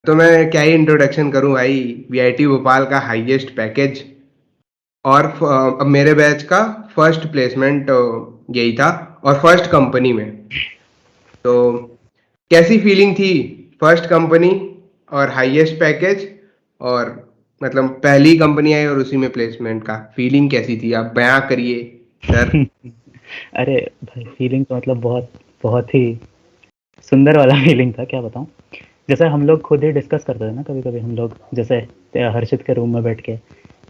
तो मैं क्या ही इंट्रोडक्शन करूं भाई। वीआईटी भोपाल का हाईएस्ट पैकेज और अब मेरे बैच का फर्स्ट प्लेसमेंट यही था और फर्स्ट कंपनी में। तो कैसी फीलिंग थी? फर्स्ट कंपनी और हाईएस्ट पैकेज और मतलब पहली कंपनी आई और उसी में प्लेसमेंट का फीलिंग कैसी थी? आप बयां करिए सर। अरे भाई, फीलिंग तो मतलब बहुत बहुत ही सुंदर वाला फीलिंग था, क्या बताऊं। जैसे हम लोग खुद ही डिस्कस करते थे ना, कभी कभी हम लोग जैसे हर्षित के रूम में बैठ के,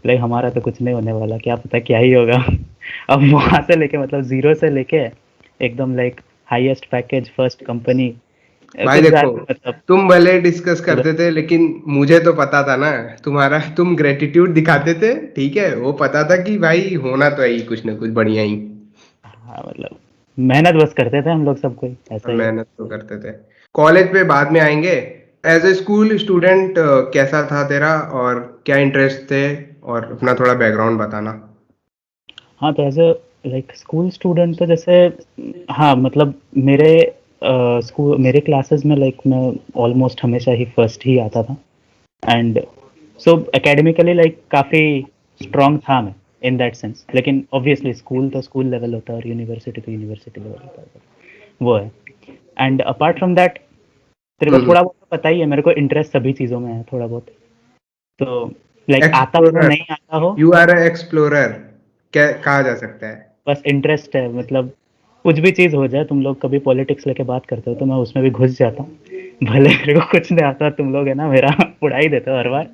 लाइक हमारा तो कुछ नहीं होने वाला, क्या पता क्या ही होगा। अब वहां से लेके मतलब जीरो से लेके एकदम like highest package first company, भाई कुछ देखो, ज्यादा मतलब तुम भले डिस्कस उधर। करते थे लेकिन मुझे तो पता था ना। तुम्हारा तुम ग्रेटिट्यूड दिखाते थे, ठीक है, वो पता था कि भाई होना तो है ही कुछ ना कुछ बढ़िया ही। हाँ मतलब मेहनत बस करते थे हम लोग, सब कोई ऐसा ही है। मेहनत तो करते थे। कॉलेज पे बाद में आएंगे। एज ए स्कूल स्टूडेंट कैसा था तेरा और क्या इंटरेस्ट थे? और अपना थोड़ा बैकग्राउंड बताना। हाँ, तो as a like school student तो जैसे, हाँ मतलब मेरे स्कूल मेरे क्लासेस में लाइक मैं ऑलमोस्ट हमेशा ही फर्स्ट ही आता था। एंड सो एकेडमिकली लाइक काफ़ी स्ट्रांग था मैं इन दैट सेंस। लेकिन ऑब्वियसली स्कूल तो स्कूल लेवल होता है और यूनिवर्सिटी तो यूनिवर्सिटी लेवल होता है, वो है। एंड अपार्ट फ्रॉम दैट, तेरे को हम्म। थोड़ा बहुत तो पता ही है, मेरे को इंटरेस्ट सभी चीज़ों में है थोड़ा बहुत। तो लाइक आता हो एक्सप्लोरर। नहीं आता हो, यू आर ए एक्सप्लोरर, क्या कहा जा सकता है। बस इंटरेस्ट है। मतलब कुछ भी चीज़ हो जाए, तुम लोग कभी पॉलिटिक्स लेके बात करते हो तो मैं उसमें भी घुस जाता हूँ। भले मेरे को कुछ नहीं आता, तुम लोग है ना मेरा उड़ा ही देते हो हर बार,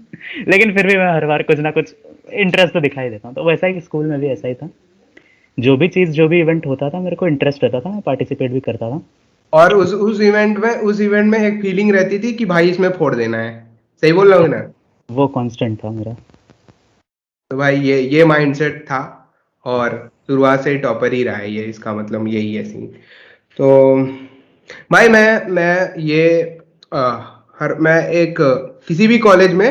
लेकिन फिर भी मैं हर बार कुछ ना कुछ इंटरेस्ट तो दिखाई देता हूँ। तो वैसा ही स्कूल में भी ऐसा ही था। जो भी चीज़, जो भी इवेंट होता था, मेरे को इंटरेस्ट रहता था, मैं पार्टिसिपेट भी करता था। और उस इवेंट में एक फीलिंग रहती थी कि भाई इसमें फोड़ देना है। सही बोल रहा हूँ ना? वो कांस्टेंट था मेरा। तो भाई ये माइंडसेट था और शुरुआत से ही टॉपर ही रहा है ये, इसका मतलब यही है सीन। तो भाई मैं ये अ, मैं एक किसी भी कॉलेज में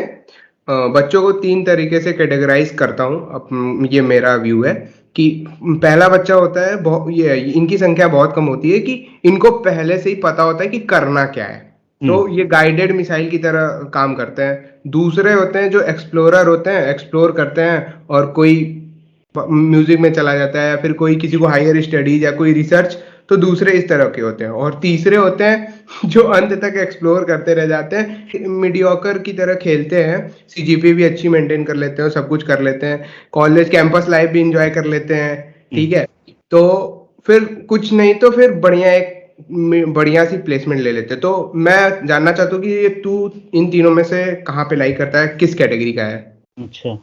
बच्चों को तीन तरीके से कैटेगराइज करता हूँ। ये मेरा व्यू है कि पहला बच्चा होता है, ये इनकी संख्या बहुत कम होती है कि इनको पहले से ही पता होता है कि करना क्या है। हुँ, तो ये गाइडेड मिसाइल की तरह काम करते हैं। दूसरे होते हैं जो एक्सप्लोरर होते हैं, एक्सप्लोर करते हैं और कोई म्यूजिक में चला जाता है या फिर कोई किसी को हायर स्टडीज या कोई रिसर्च। तो दूसरे इस तरह के होते हैं और तीसरे होते हैं जो अंत तक एक्सप्लोर करते रह जाते हैं, मीडियोकर की तरह खेलते हैं। सीजीपी भी अच्छी मेंटेन कर लेते हैं, सब कुछ कर लेते हैं, कॉलेज कैंपस लाइफ भी इंजॉय कर लेते हैं, हुँ। ठीक है। तो फिर कुछ नहीं तो फिर बढ़िया सी प्लेसमेंट ले लेते हैं। तो मैं जानना चाहता हूँ कि ये तू इन तीनों में से कहाँ पे लाइक करता है, किस कैटेगरी का है? अच्छा,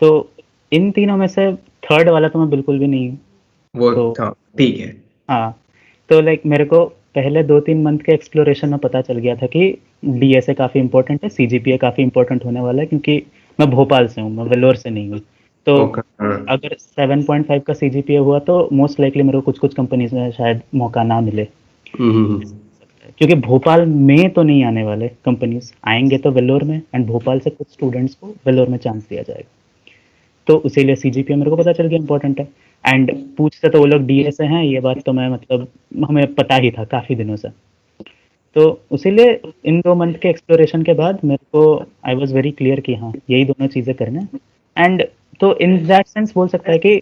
तो इन तीनों में से थर्ड वाला तो मैं बिल्कुल भी नहीं हूँ। वो तो हाँ, ठीक है। हाँ, तो लाइक मेरे को पहले 2-3 मंथ के एक्सप्लोरेशन में पता चल गया था कि डीएसए काफ़ी इम्पोर्टेंट है, सीजीपीए काफ़ी इम्पोर्टेंट होने वाला है, क्योंकि मैं भोपाल से हूँ, मैं वेल्लोर से नहीं हूँ। तो ओके, हाँ। अगर 7.5 का सीजीपीए हुआ तो मोस्ट लाइकली मेरे को कुछ-कुछ कंपनीज़ में शायद मौका ना मिले। हम्म। क्योंकि भोपाल में तो नहीं आने वाले कंपनीज़, आएँगे तो वेल्लोर में, एंड भोपाल से कुछ स्टूडेंट्स को वेल्लोर में चांस दिया जाएगा। तो इसीलिए सीजीपीए मेरे को पता चल गया इम्पोर्टेंट है। एंड पूछते तो वो लोग डीए से हैं, ये बात तो मैं मतलब हमें पता ही था काफ़ी दिनों से। तो इसीलिए इन 2 मंथ के एक्सप्लोरेशन के बाद मेरे को आई वाज़ वेरी क्लियर कि हाँ, यही दोनों चीज़ें करना है। एंड तो इन दैट सेंस बोल सकता है कि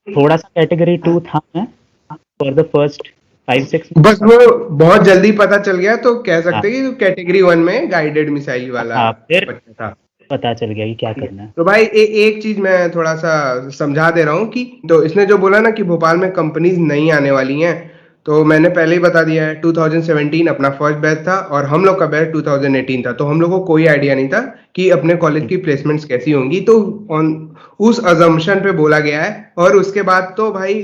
थोड़ा-सा कैटेगरी 2 था मैं फॉर द फर्स्ट 5-6 बस वो बहुत जल्दी पता चल गया तो कह हाँ, सकते हैं कि कैटेगरी वन में गाइडेड मिसाइल वाला हाँ, फिर बच्चा था। पता चल गया कि क्या ठीक है। करना है। तो भाई एक चीज मैं थोड़ा सा समझा दे रहा हूँ कि तो इसने जो बोला ना कि भोपाल में कंपनीज नहीं आने वाली हैं, तो मैंने पहले ही बता दिया है। 2017 अपना फर्स्ट बैच था और हम लोग का बैच 2018 था, तो हम लोग को कोई आइडिया नहीं था कि अपने कॉलेज हुँ, की प्लेसमेंट्स कैसी होंगी। तो ऑन उस अजम्पशन पे बोला गया है और उसके बाद तो भाई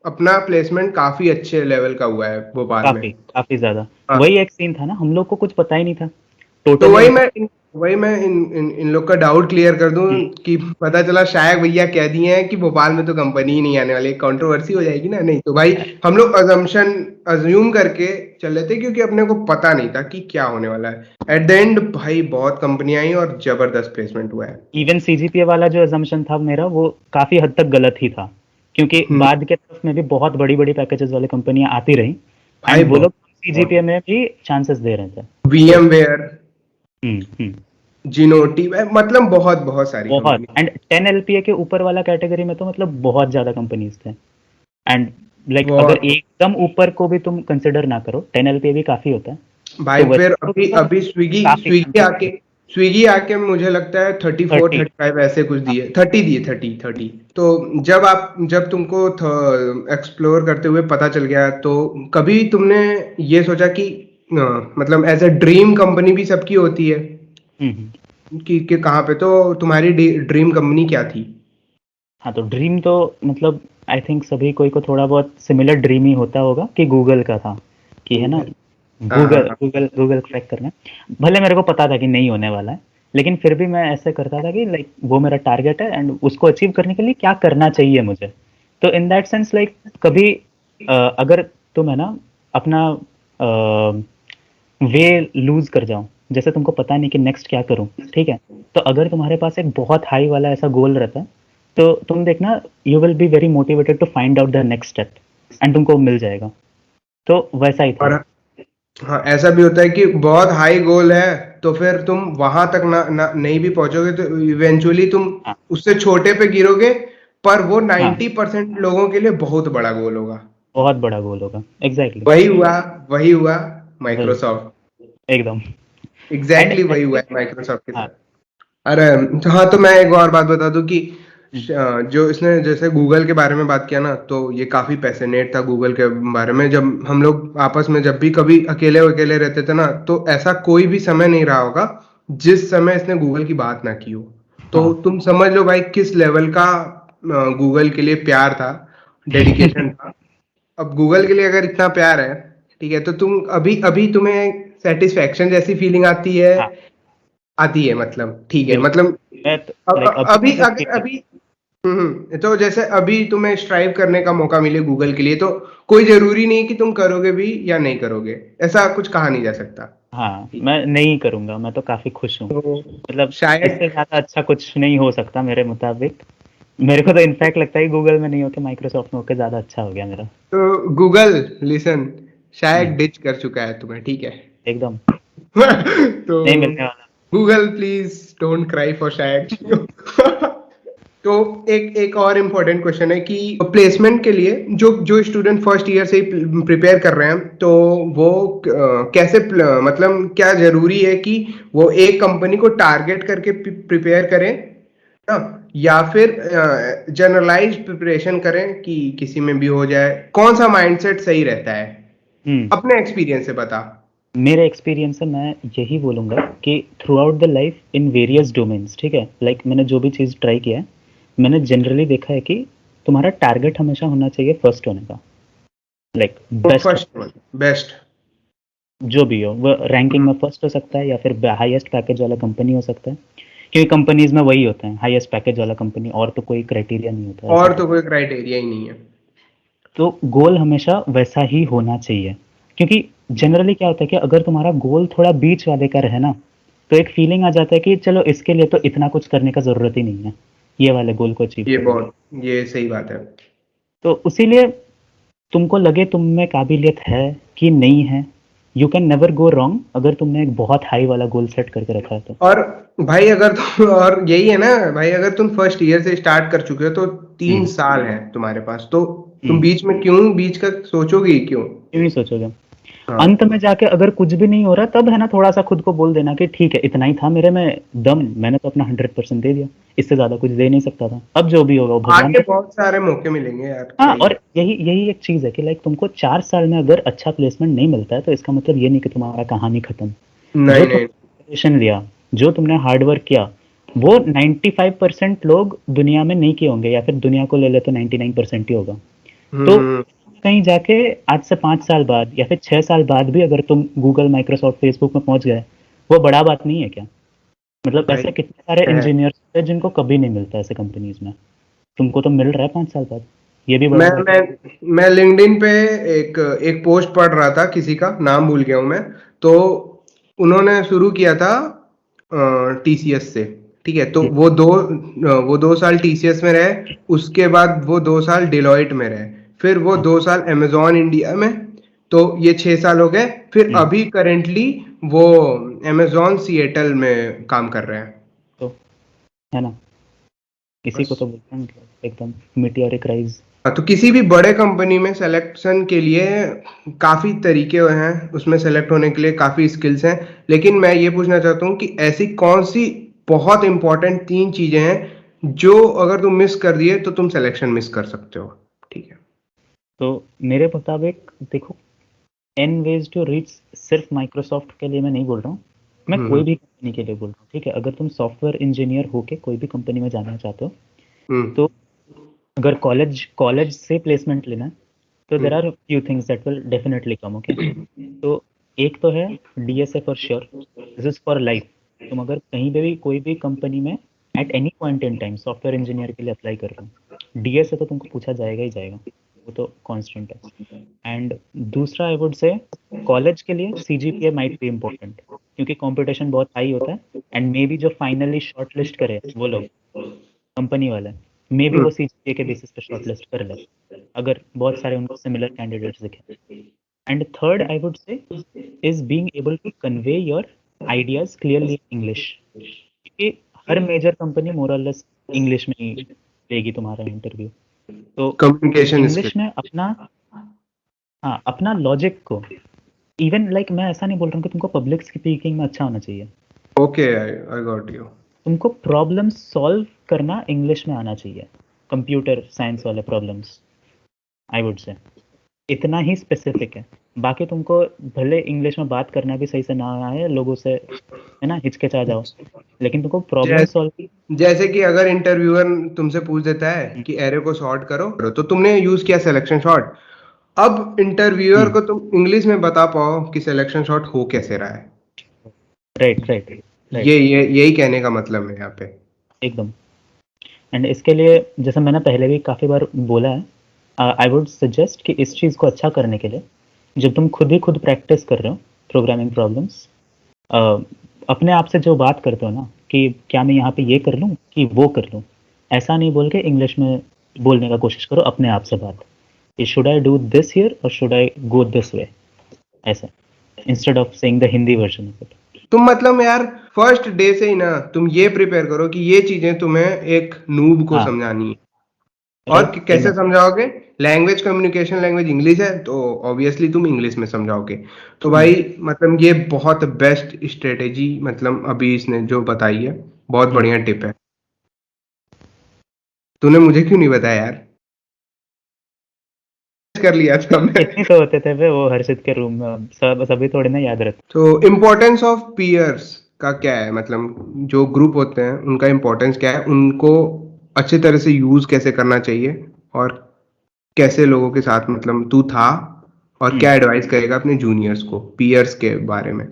अपना प्लेसमेंट काफी अच्छे लेवल का हुआ है भोपाल में। काफ़ी, काफ़ी ज़्यादा। हाँ। वही एक सीन था ना, हम लोग को कुछ पता ही नहीं था। तो टोटली मतलब वही मैं इन लोग का डाउट क्लियर कर दूं हुँ, कि पता चला शायद भैया कह दिए हैं कि भोपाल में तो कंपनी ही नहीं आने वाली, कंट्रोवर्सी हो जाएगी ना। नहीं तो भाई हम लोग अज्यूम करके चल रहे थे क्योंकि अपने को पता नहीं था कि क्या होने वाला है। एट द एंड भाई बहुत कंपनी आई और जबरदस्त प्लेसमेंट हुआ है। इवन सीजीपीए वाला जो असम्पशन था मेरा, वो काफ़ी हद तक गलत ही था, क्योंकि हम्म। बाद के तरफ में भी बहुत बड़ी-बड़ी पैकेजेज़ वाली कंपनियाँ आती रहीं, भाई एंड वो बहुत लोग सीजीपीए में भी चांसेस दे रहे थे। तो वीएम वेयर, जिनोटी, मतलब बहुत बहुत सारी बहुत, कंपनी। एंड 10 एलपीए के ऊपर वाला कैटेगरी में तो मतलब बहुत ज्यादा कंपनीज थे। एंड लाइक अगर बहुत एकदम ऊपर को भी तुम कंसिडर ना करो, 10 एलपीए भी काफी होता है। भाई, तो फिर वैसे तो अभी मतलब अभी स्विगी काफी स्विगी आके कंपनी। स्विगी आके मुझे लगता है 34 30। 35 ऐसे कुछ दिए, 30 दिए, 30 30। तो जब तुमको एक्सप्लोर करते हुए पता चल गया, तो कभी तुमने ये सोचा कि मतलब एज अ ड्रीम कंपनी भी सबकी होती है, हम्म। कि कहाँ पे, तो तुम्हारी ड्रीम कंपनी क्या थी? हाँ, तो ड्रीम तो मतलब आई थिंक सभी कोई को थोड़ा बहुत सिमिलर ड्रीम ही होता होगा कि गूगल का था, कि है ना, गूगल। हाँ हाँ गूगल हाँ। गूगल गूगल क्रैक करना है। भले मेरे को पता था कि नहीं होने वाला है, लेकिन फिर भी मैं ऐसे करता था कि लाइक वो मेरा टारगेट है एंड उसको अचीव करने के लिए क्या करना चाहिए मुझे। तो इन दैट सेंस लाइक कभी अगर तुम है ना अपना वे लूज कर जाओ, जैसे तुमको पता नहीं कि नेक्स्ट क्या करूं, ठीक है, तो अगर तुम्हारे पास एक बहुत हाई वाला ऐसा गोल रहता है, तो तुम देखना you will be very motivated to find out the next step, and तुमको मिल जाएगा। तो वैसा ही था। और हाँ, ऐसा भी होता है कि बहुत हाई गोल है, तो फिर तुम वहां तक नहीं भी पहुंचोगे, तो इवेंचुअली तुम हाँ। उससे छोटे पे गिरोगे, पर वो हाँ, 90% लोगों के लिए बहुत बड़ा गोल होगा। बहुत बड़ा गोल होगा, एग्जैक्टली। वही हुआ, वही हुआ वही, माइक्रोसॉफ्ट। एकदम। एंड एग्जैक्टली वही हुआ ऐसे। है माइक्रोसॉफ्ट के हाँ। साथ। अरे, तो हाँ, तो मैं एक और बात बता दूं कि हम्म। जो इसने जैसे गूगल के बारे में बात किया ना, तो ये काफी पैशनेट था गूगल के बारे में। जब हम लोग आपस में जब भी कभी अकेले अकेले रहते थे ना, तो ऐसा कोई भी समय नहीं रहा होगा जिस समय इसने गूगल की बात ना की हो। तो हाँ। तुम समझ लो भाई किस लेवल का गूगल के लिए प्यार था, डेडिकेशन था। अब गूगल के लिए अगर इतना प्यार है, ठीक है, तो तुम अभी अभी तुम्हें सेटिस्फेक्शन जैसी फीलिंग आती है? हाँ, आती है, मतलब ठीक है, बिल्कुल। मतलब मैं तो लाइक अभी अभी मुझे फील अगर अभी तो जैसे अभी तुम्हें स्ट्राइव करने का मौका मिले गूगल के लिए, तो कोई जरूरी नहीं कि तुम करोगे भी या नहीं करोगे, ऐसा कुछ कहा नहीं जा सकता। हाँ, मैं नहीं करूँगा, मैं तो काफ़ी खुश हूँ। तो मतलब शायद, इससे ज़्यादा अच्छा कुछ नहीं हो सकता मेरे मुताबिक। मेरे को तो इनफैक्ट लगता है कि गूगल में नहीं होके माइक्रोसॉफ्ट में होके ज़्यादा अच्छा हो गया मेरा। तो गूगल, लिसन, हुँ, शायद डिच कर चुका है तुम्हें, ठीक है। एकदम, तो नहीं मिलने वाला। Google please don't cry for शायद। तो एक एक और इम्पोर्टेंट क्वेश्चन है कि प्लेसमेंट के लिए जो जो स्टूडेंट फर्स्ट ईयर से ही प्रिपेयर कर रहे हैं, तो वो कैसे मतलब क्या जरूरी है कि वो एक कंपनी को टारगेट करके प्रिपेयर करें ना, या फिर जनरलाइज प्रिपरेशन करें कि किसी में भी हो जाए? कौन सा माइंडसेट सही रहता है? हुँ, अपने एक्सपीरियंस से बता। मेरे एक्सपीरियंस से मैं यही बोलूँगा कि through out the life in various domains, ठीक है? लाइक मैंने जो भी चीज़ ट्राई किया है, मैंने जनरली देखा है कि तुम्हारा टारगेट हमेशा होना चाहिए फर्स्ट होने का, like best first one, best. जो भी हो, वो रैंकिंग में फर्स्ट हो सकता है या फिर हाईएस्ट पैकेज वाला कंपनी हो सकता है। क्योंकि कंपनीज में वही होता है, हाईएस्ट पैकेज वाला कंपनी, और तो कोई क्राइटेरिया नहीं होता ऐसा और कुछ। तो कोई क्राइटेरिया ही नहीं है। तो गोल हमेशा वैसा ही होना चाहिए, क्योंकि जनरली क्या होता है कि अगर तुम्हारा गोल थोड़ा बीच वाले का रहे ना, तो एक फीलिंग आ जाता है कि चलो इसके लिए तो इतना कुछ करने का ज़रूरत ही नहीं है, ये वाले गोल को अचीव ये करने के लिए। बहुत, ये सही बात है। तो उसीलिए तुमको लगे तुम में काबिलियत है कि नहीं है, you can never go wrong अगर तुमने एक बहुत हाई वाला गोल सेट करके रखा है तो। और भाई अगर तुम और यही है ना भाई, अगर तुम फर्स्ट ईयर से स्टार्ट कर चुके हो, तो तीन हुँ, साल है तुम्हारे पास, तो तुम हुँ। बीच में क्यों, बीच का सोचोगे ही क्यों? क्यों नहीं सोचोगे? अंत हाँ, में जाके अगर कुछ भी नहीं हो रहा, तब है ना थोड़ा-सा खुद को बोल देना कि ठीक है, इतना ही था मेरे में दम, मैंने तो अपना 100% दे दिया, इससे ज़्यादा कुछ दे नहीं सकता था। अब जो भी होगा वो भगवान आगे का। बहुत सारे मौके मिलेंगे यार, हाँ, क्या ही और है। यही यही एक चीज़ है कि लाइक तुमको 4 साल में अगर अच्छा प्लेसमेंट नहीं मिलता है, तो इसका मतलब ये नहीं कि तुम्हारा कहानी खत्म। जो नहीं तुमने नहीं। प्रिपरेशन लिया, जो तुमने हार्ड वर्क किया, वो 95% लोग दुनिया में नहीं किए होंगे, या फिर दुनिया को ले ले तो 99% ही होगा। तो हम्म। कहीं जाके आज से 5 साल बाद या फिर 6 साल बाद भी अगर तुम गूगल, माइक्रोसॉफ्ट, फेसबुक में पहुंच गए, वो बड़ा बात नहीं है क्या? मतलब भाई ऐसे कितने सारे है। इंजीनियर्स हैं जिनको कभी नहीं मिलता ऐसे कंपनीज में, तुमको तो मिल रहा है 5 साल बाद, ये भी बड़ा मैं बात है। मैं लिंक्डइन पे एक एक पोस्ट पढ़ रहा था, किसी का नाम भूल गया हूं मैं। तो उन्होंने शुरू किया था टीसीएस से, ठीक है, तो हुँ, वो 2 साल टीसीएस में रहे, उसके बाद वो 2 साल डिलॉयट में रहे, फिर वो हाँ, 2 साल अमेजॉन इंडिया में, तो ये 6 साल हो गए, फिर हम्म। अभी करेंटली वो अमेजोन सिएटल में काम कर रहे हैं। तो है ना, इसी को बस। तो बोलते हैं मतलब एकदम मीटियोरिक राइज। तो किसी भी बड़े कंपनी में सिलेक्शन के लिए काफी तरीके हैं, उसमें सेलेक्ट होने के लिए काफी स्किल्स हैं, लेकिन मैं ये पूछना चाहता हूँ कि ऐसी कौन सी बहुत इंपॉर्टेंट 3 चीजें हैं जो अगर तुम मिस कर दिए तो तुम सिलेक्शन मिस कर सकते हो। ठीक है। तो मेरे मुताबिक देखो, एन वेज टू रीच, सिर्फ माइक्रोसॉफ्ट के लिए मैं नहीं बोल रहा हूँ, मैं कोई हम्म। भी कंपनी के लिए बोल रहा हूँ। ठीक है, अगर तुम सॉफ्टवेयर इंजीनियर होके कोई भी कंपनी में जाना चाहते हो, हम्म। तो अगर कॉलेज कॉलेज से प्लेसमेंट लेना है, तो there are few things that will definitely come. Okay, तो एक तो है DSA for sure, this is for life. तुम अगर कहीं पे भी कोई भी कंपनी में at any point in time software engineer के लिए अप्लाई कर रहे हो, डीएसए तो तुमको पूछा जाएगा ही जाएगा, वो तो कांस्टेंट है। एंड दूसरा आई वुड से, कॉलेज के लिए सीजीपीए माइट बी इम्पोर्टेंट, क्योंकि कंपटीशन बहुत हाई होता है। एंड मे बी जो फाइनली शॉर्ट लिस्ट करे वो लोग, कंपनी वाले, मे बी वो सीजीपीए के बेसिस पे शॉर्ट लिस्ट कर ले, अगर बहुत सारे उनको सिमिलर कैंडिडेट्स दिखे। And third I would say is being able to convey your ideas clearly in English, क्योंकि हर मेजर कंपनी मोर और लेस इंग्लिश में ही लेगी तुम्हारा इंटरव्यू। तो कम्युनिकेशन स्किल। इंग्लिश में अपना, हाँ, अपना लॉजिक को, इवन लाइक मैं ऐसा नहीं बोल रहा हूँ कि तुमको पब्लिक स्पीकिंग में अच्छा होना चाहिए, ओके, आई गॉट यू। तुमको प्रॉब्लम सॉल्व करना इंग्लिश में आना चाहिए, कंप्यूटर साइंस वाले प्रॉब्लम्स, आई वुड से इतना ही स्पेसिफिक है। बाकी तुमको भले इंग्लिश में बात करना भी सही से ना आए, लोगों से है ना हिचकिचा जाओ, लेकिन तुमको प्रॉब्लम सॉल्व। जैसे कि अगर इंटरव्यूअर तुमसे पूछ देता है कि एरे को सॉर्ट करो, तो तुमने यूज किया सिलेक्शन शॉट। अब इंटरव्यूअर को तुम इंग्लिश में बता पाओ कि सिलेक्शन शॉट हो कैसे रहा है। राइट राइट राइट, ये यही कहने का मतलब है यहाँ पे। एकदम। एंड इसके लिए जैसे मैंने पहले भी काफ़ी बार बोला है, आई वुड सजेस्ट कि इस चीज़ को अच्छा करने के लिए, जब तुम खुद ही खुद प्रैक्टिस कर रहे हो प्रोग्रामिंग प्रॉब्लम्स, अपने आप से जो बात करते हो ना कि क्या मैं यहाँ पे ये कर लूँ कि वो कर लूँ, ऐसा नहीं बोल के इंग्लिश में बोलने का कोशिश करो अपने आप से बात, कि should I do this here और should I go this way, ऐसे, instead of saying the Hindi version of it. तुम मतलब यार फर्स्ट डे से ही ना तुम ये प्रिपेयर करो कि ये चीजें तुम्हें एक नूब को हाँ, समझानी है। और राइट, कैसे एकदम। समझाओगे? लैंग्वेज, कम्युनिकेशन लैंग्वेज इंग्लिश है, तो ऑब्वियसली तुम इंग्लिश में समझाओगे। तो हम्म, भाई मतलब ये बहुत बेस्ट स्ट्रेटेजी मतलब अभी इसने जो बताई है, बहुत हम्म। बढ़िया टिप है। तूने मुझे क्यों नहीं बताया यार? कर लिया था मैं। कितने तो होते थे वे वो हर्षित के रूम में, सब सभी थोड़ी ना याद रहते। तो इम्पोर्टेंस ऑफ पीयर्स का क्या है, मतलब जो ग्रुप होते हैं उनका इम्पोर्टेंस क्या है, उनको अच्छी तरह से यूज कैसे करना चाहिए, और कैसे लोगों के साथ मतलब तू था, और क्या एडवाइस करेगा अपने जूनियर्स को पीयर्स के बारे में?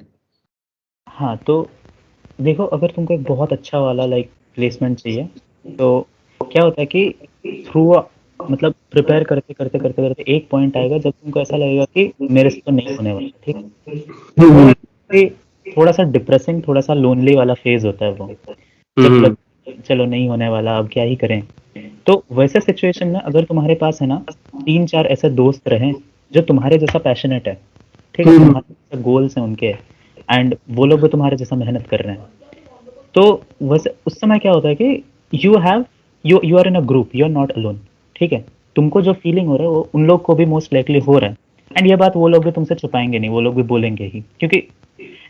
हाँ, तो देखो, अगर तुमको एक बहुत अच्छा वाला लाइक प्लेसमेंट चाहिए, तो क्या होता है कि थ्रू, मतलब प्रिपेयर करते करते करते करते एक पॉइंट आएगा जब तुमको ऐसा लगेगा कि मेरे से तो नहीं होने वाला, ठीक है? वो थोड़ा सा डिप्रेसिंग, थोड़ा सा लोनली वाला फेज होता है वो, जब हम्म। चलो नहीं होने वाला, अब क्या ही करें। तो वैसे सिचुएशन में अगर तुम्हारे पास है ना 3-4 ऐसे दोस्त रहे जो तुम्हारे जैसा पैशनेट है, ठीक है, हम्म। तुम्हारे जैसे गोल्स हैं उनके, एंड वो लोग भी तुम्हारे जैसा मेहनत कर रहे हैं, तो वैसे उस समय क्या होता है कि you have, you are in a group, you are not alone, ठीक है? तुमको जो फीलिंग हो रहा है वो उन लोग को भी मोस्ट लाइकली हो रहा है, एंड ये बात वो लोग भी तुमसे छुपाएंगे नहीं, वो लोग भी बोलेंगे ही, क्योंकि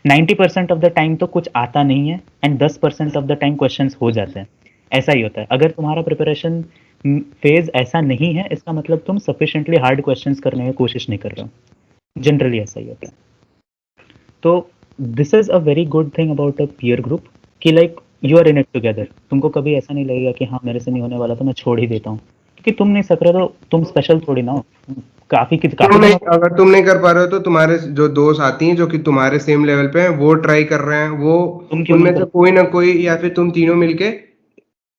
90% ऑफ द टाइम तो कुछ आता नहीं है, and 10% of the time questions हो जाते हैं। ऐसा ही होता है, अगर तुम्हारा प्रिपरेशन फेज ऐसा नहीं है, इसका मतलब तुम सफिशिएंटली हार्ड क्वेश्चंस करने की कोशिश नहीं कर रहे हो, जनरली ऐसा ही होता है। तो this is a very good thing about a peer group, कि like you are in it together, तुमको कभी ऐसा नहीं लगेगा कि हाँ मेरे से नहीं होने वाला तो मैं छोड़ ही देता हूँ, क्योंकि तुम नहीं सक रहे तो तुम स्पेशल थोड़ी ना हो, काफी तुम काफी नहीं, दिनों। अगर तुम नहीं कर पा रहे हो तो तुम्हारे जो दोस्त आती हैं जो कि तुम्हारे सेम लेवल पे हैं, वो ट्राई कर रहे हैं, वो तुम क्यों नहीं उनमें से कर? कोई ना कोई, या फिर तुम तीनों मिलके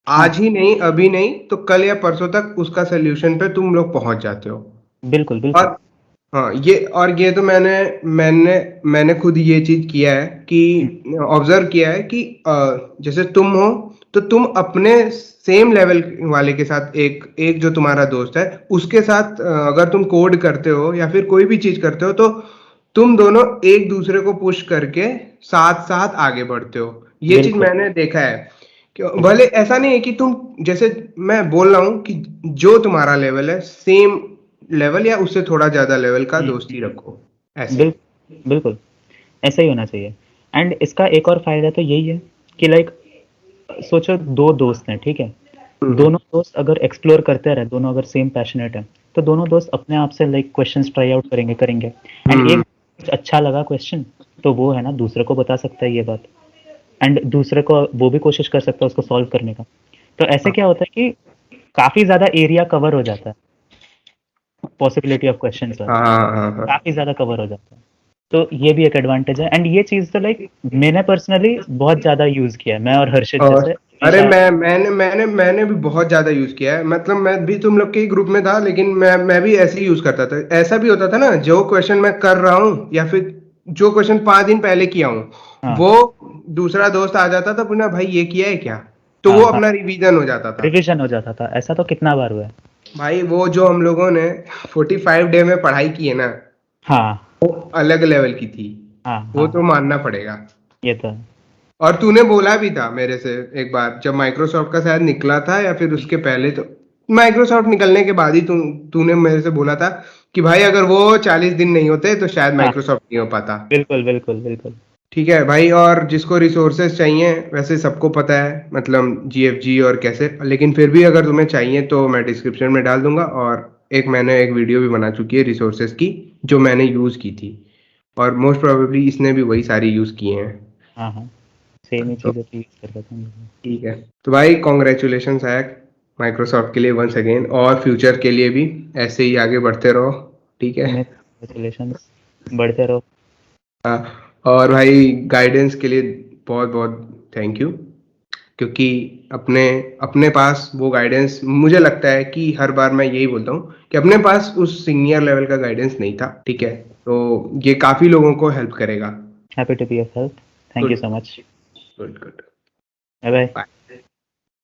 हाँ, आज ही नहीं, अभी नहीं तो कल या परसों तक उसका सोल्यूशन पे तुम लोग पहुंच जाते हो। बिल्कुल बिल्कुल। और हाँ, ये तो मैंने खुद ये चीज किया है कि ऑब्जर्व किया है कि जैसे तुम हो तो तुम अपने सेम लेवल वाले के साथ एक जो तुम्हारा दोस्त है उसके साथ अगर तुम कोड करते हो या फिर कोई भी चीज करते हो तो तुम दोनों एक दूसरे को पुश करके साथ साथ आगे बढ़ते हो। ये चीज बिल्कुल। मैंने देखा है कि भले ऐसा नहीं है कि तुम जैसे मैं बोल रहा हूँ कि जो तुम्हारा लेवल है सेम लेवल या उससे थोड़ा ज्यादा लेवल का दोस्ती रखो ऐसे। बिल्कुल बिल्कुल ऐसा ही होना चाहिए। एंड इसका एक और फायदा तो यही है कि लाइक सोचो दो दोस्त हैं, ठीक है, हम्म दोनों दोस्त अगर एक्सप्लोर करते रहे, दोनों अगर सेम पैशनेट है, तो दोनों दोस्त अपने आप से लाइक क्वेश्चंस ट्राई आउट करेंगे करेंगे एंड एक हम्म कुछ अच्छा लगा क्वेश्चन तो वो है ना दूसरे को बता सकता है ये बात, एंड दूसरे को वो भी कोशिश कर सकता है उसको सॉल्व करने का। तो ऐसे क्या होता है कि काफी ज्यादा एरिया कवर हो जाता है पॉसिबिलिटी ऑफ क्वेश्चंस हाँ वाला, हाँ हाँ हाँ। काफी ज्यादा कवर हो जाता है। तो ये भी एक एडवांटेज है एंड ये चीज तो लाइक मैंने पर्सनली बहुत ज्यादा यूज किया है, मैं और हर्षित और जैसे अरे हमेशा। मैंने भी बहुत ज्यादा यूज किया है, मतलब मैं भी तुम लोग के ही ग्रुप में था लेकिन मैं भी ऐसे ही यूज करता था। ऐसा भी होता था ना जो क्वेश्चन मैं कर रहा हूँ या फिर जो क्वेश्चन 5 दिन पहले किया हूँ हाँ वो दूसरा दोस्त आ जाता था पुनः भाई ये किया है क्या, तो हाँ वो हाँ अपना रिवीजन हो जाता था। रिविजन हो जाता था, ऐसा तो कितना बार हुआ है। भाई वो जो हम लोगों ने 45 डे में पढ़ाई की है ना हाँ वो अलग लेवल की थी, हाँ वो हाँ तो मानना पड़ेगा। ये तो है। और तूने बोला भी था मेरे से एक बार जब माइक्रोसॉफ्ट का शायद निकला था या फिर उसके पहले, तो माइक्रोसॉफ्ट निकलने के बाद ही तूने मेरे से बोला था कि भाई अगर वो 40 दिन नहीं होते तो शायद हाँ माइक्रोसॉफ्ट नहीं हो पाता। बिल्कुल बिल्कुल बिल्कुल। ठीक है भाई, और जिसको रिसोर्सेज चाहिए वैसे सबको पता है मतलब जीएफजी और कैसे, लेकिन फिर भी अगर तुम्हें चाहिए तो मैं डिस्क्रिप्शन में डाल दूंगा। और मैंने एक वीडियो भी बना चुकी है रिसोर्सेज की जो मैंने यूज़ की थी, और मोस्ट प्रोबेबली इसने भी वही सारी यूज़ किए हैं। हाँ हाँ सेम ही तो चीज़ें तो यूज करता था मैं। ठीक है, तो भाई कॉन्ग्रेचुलेशन सैक माइक्रोसॉफ्ट के लिए वंस अगेन, और फ्यूचर के लिए भी ऐसे ही आगे बढ़ते रहो। ठीक है। तुम्हें कंग्रेचुलेशंस, बढ़ते रहो। और भाई गाइडेंस के लिए बहुत बहुत थैंक यू, क्योंकि अपने अपने पास वो गाइडेंस, मुझे लगता है कि हर बार मैं यही बोलता हूँ कि अपने पास उस सीनियर लेवल का गाइडेंस नहीं था। ठीक है, तो ये काफी लोगों को हेल्प करेगा। Happy to be of help. Thank you good so much. Good good. Bye bye.